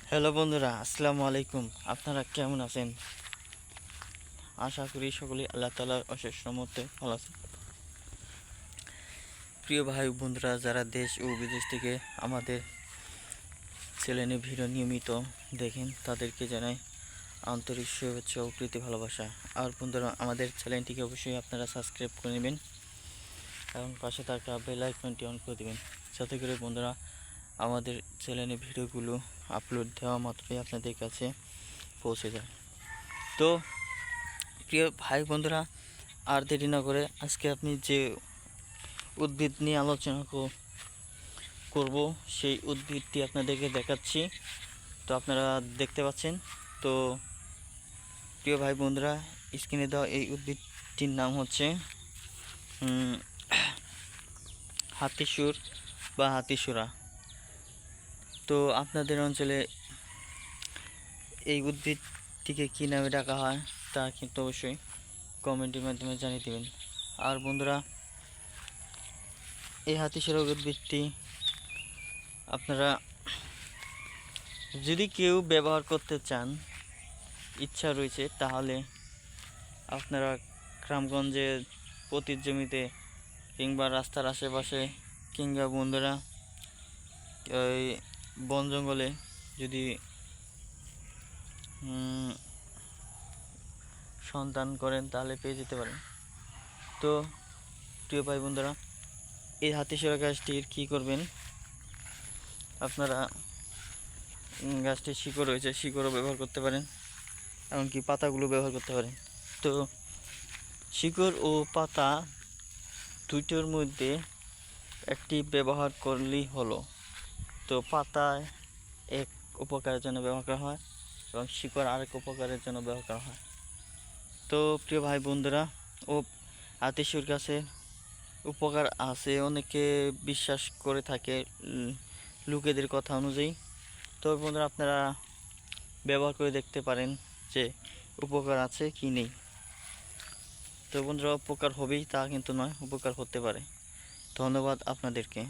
Hello বন্ধুরা, আসসালামু আলাইকুম। আপনারা কেমন আছেন? আশা করি সকলেই আল্লাহ তাআলার অশেষ রহমতে ভালো আছেন। প্রিয় ভাই বন্ধুরা, যারা দেশ ও বিদেশ থেকে আমাদের চ্যানেলে ভিডিও নিয়মিত দেখেন, তাদেরকে জানাই আন্তরিক শুভেচ্ছা ও প্রীতি ভালোবাসা। আর বন্ধুরা, আমাদের চ্যানেলটিকে অবশ্যই আপনারা সাবস্ক্রাইব করে নেবেন এবং পাশে থাকা বেল আইকনটি অন করে দেবেন, যাতে করে বন্ধুরা আমাদের চ্যানেলে ভিডিওগুলো আপলোড দেওয়া মাত্রই আপনাদের কাছে পৌঁছে যায়। তো প্রিয় ভাই বন্ধুরা, আর দেরি না করে আজকে আপনি যে উদ্ভিদ নিয়ে আলোচনা করব সেই উদ্ভিদটি আপনাদেরকে দেখাচ্ছি। তো আপনারা দেখতে পাচ্ছেন। তো প্রিয় ভাই বন্ধুরা, স্ক্রিনে দেওয়া এই উদ্ভিদটির নাম হচ্ছে হাতিসুর বা হাতিসুরা। তো আপনাদের অঞ্চলে এই উদ্ভিদটিকে কী নামে ডাকা হয় তা কিন্তু অবশ্যই কমেন্টের মাধ্যমে জানিয়ে দেবেন। আর বন্ধুরা, এই হাতিসুরা উদ্ভিদটি আপনারা যদি কেউ ব্যবহার করতে চান, ইচ্ছা রয়েছে, তাহলে আপনারা গ্রামগঞ্জে পতির জমিতে কিংবা রাস্তার আশেপাশে কিংবা বন্ধুরা ওই বন জঙ্গলে যদি সন্ধান করেন তাহলে পেয়ে যেতে পারেন। তো প্রিয় ভাই বন্ধুরা, এই হাতিসুরা গাছটির কী করবেন, আপনারা গাছটির শিকড় রয়েছে, শিকড়ও ব্যবহার করতে পারেন, এমনকি পাতাগুলো ব্যবহার করতে পারেন। তো শিকড় ও পাতা দুইটার মধ্যে একটি ব্যবহার করলেই হলো। তো পাতা এক উপকারের জন্য ব্যবহার করা হয় এবং শিকড় আরেক উপকারের জন্য ব্যবহার করা হয়। তো প্রিয় ভাই বন্ধুরা, ও হাতিসুর গাছে উপকার আছে, অনেকে বিশ্বাস করে থাকে লোকেদের কথা অনুযায়ী। তো বন্ধুরা, আপনারা ব্যবহার করে দেখতে পারেন যে উপকার আছে কি নেই। তো বন্ধুরা, উপকার হবেই তা কিন্তু নয়, উপকার হতে পারে। ধন্যবাদ আপনাদেরকে।